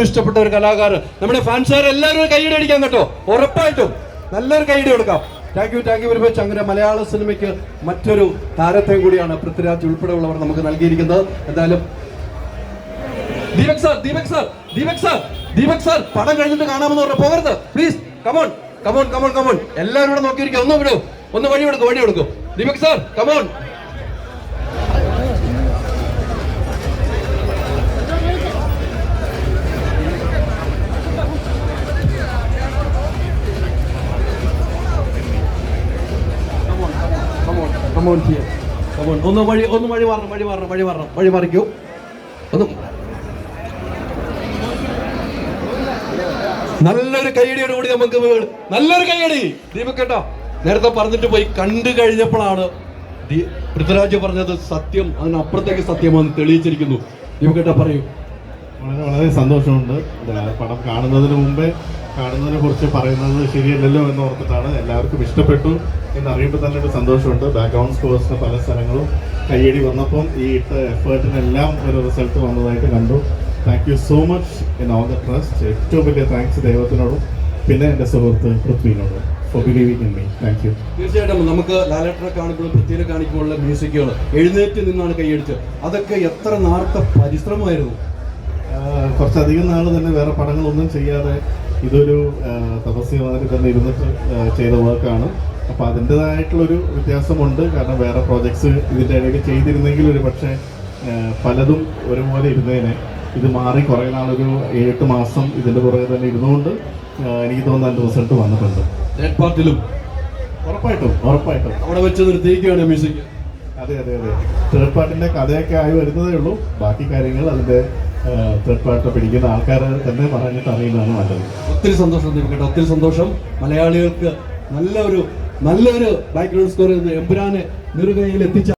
ഇഷ്ടപ്പെട്ട ഒരു കലാകാരൻ. നമ്മുടെ ഫാൻസുകാർ എല്ലാവരും കൈയ്യടി അടിക്കാൻ കേട്ടോ, ഉറപ്പായിട്ടും നല്ലൊരു കൈയ്യടി കൊടുക്കാം. Thank you very much. അങ്ങനെ മലയാള സിനിമയ്ക്ക് മറ്റൊരു താരത്തെയും കൂടിയാണ് പൃഥ്വിരാജ് ഉൾപ്പെടെയുള്ളവർ നമുക്ക് നൽകിയിരിക്കുന്നത്. എന്തായാലും ദീപക് സാർ പടം കഴിഞ്ഞിട്ട് കാണാമെന്ന് പറഞ്ഞ പോകരുത് പ്ലീസ്. കമോൺ. എല്ലാവരും ഇവിടെ നോക്കിയിരിക്കും. ഒന്ന് വഴി കൊടുക്കും. Deepak sir come on. ഒന്ന് വഴി മാറിക്കൂ. ഒന്ന് നല്ലൊരു കൈയടിയോട് കൂടി നമുക്ക് നല്ലൊരു കൈയടി ദീപക് കേട്ടോ. നേരത്തെ പറഞ്ഞിട്ട് പോയി, കണ്ടു കഴിഞ്ഞപ്പോഴാണ് പൃഥ്വിരാജ് പറഞ്ഞത് സത്യം, അതിനപ്പുറത്തേക്ക് സത്യമാണെന്ന് തെളിയിച്ചിരിക്കുന്നു. ദീപക് കേട്ടോ പറയൂ. വളരെ സന്തോഷമുണ്ട്. പടം കാണുന്നതിന് മുമ്പേ കാണുന്നതിനെ കുറിച്ച് പറയുന്നത് ശരിയല്ലല്ലോ എന്ന് ഓർത്തിട്ടാണ്. എല്ലാവർക്കും ഇഷ്ടപ്പെട്ടു എന്നറിയുമ്പോൾ തന്നെ ഒരു സന്തോഷമുണ്ട്. ബാക്ക്ഗ്രൗണ്ട് സ്കോഴ്സിന് പല സ്ഥലങ്ങളും കയ്യടി വന്നപ്പം ഈ ഇട്ട എഫേർട്ടിനെല്ലാം ഒരു റിസൾട്ട് വന്നതായിട്ട് കണ്ടു. Thank you so much in all the trust. ഏറ്റവും വലിയ താങ്ക്സ് ദൈവത്തിനോടും പിന്നെ എൻ്റെ സുഹൃത്ത് പൃഥ്വിനോടും for believing in me. Thank you. തീർച്ചയായിട്ടും നമുക്ക് ലാലേട്ടനെ കാണിക്കുമ്പോൾ പൃഥ്വിനെ കാണിക്കുമ്പോഴുള്ള മ്യൂസിക്കുകൾ എഴുന്നേറ്റ് നിന്നാണ് കൈയടിച്ചത്. അതൊക്കെ എത്ര നാളത്തെ പരിശ്രമമായിരുന്നു. കുറച്ചധികം നാൾ തന്നെ വേറെ പടങ്ങളൊന്നും ചെയ്യാതെ ഇതൊരു തപസ്യമാതിരി തന്നെ ഇരുന്നിട്ട് ചെയ്ത വർക്കാണ്. അപ്പോൾ അതിൻ്റെതായിട്ടുള്ളൊരു വ്യത്യാസമുണ്ട്. കാരണം വേറെ പ്രോജക്ട്സ് ഇതിൻ്റെ ഇടയിൽ ചെയ്തിരുന്നെങ്കിൽ ഒരു പക്ഷേ പലതും ഒരുപോലെ ഇരുന്നേനെ. ഇത് മാറി കുറേ നാളൊരു 7-8 മാസം ഇതിൻ്റെ പുറകെ തന്നെ ഇരുന്നുകൊണ്ട് എനിക്ക് തോന്നുന്ന അതിൻ്റെ റിസൾട്ട് വന്നിട്ടുണ്ട്. പാർട്ടിലും ഉറപ്പായിട്ടും അവിടെ വെച്ച് നിർത്തിയിരിക്കുകയാണ് മ്യൂസിക്. അതെ. തേർഡ് പാർട്ടിൻ്റെ കഥയൊക്കെ ആയി വരുന്നതേ ഉള്ളൂ. ബാക്കി കാര്യങ്ങൾ അതിൻ്റെ തേർഡ് പാർട്ട് പിടിക്കുന്ന ആൾക്കാർ തന്നെ പറഞ്ഞിട്ട് അറിയുന്നതാണ് നല്ലത്. ഒത്തിരി സന്തോഷം കേട്ടോ, ഒത്തിരി സന്തോഷം. മലയാളികൾക്ക് നല്ലൊരു ബാക്ക്ഗ്രൗണ്ട് സ്കോർ എമ്പുരാനെ നെറുകയിൽ എത്തിച്ച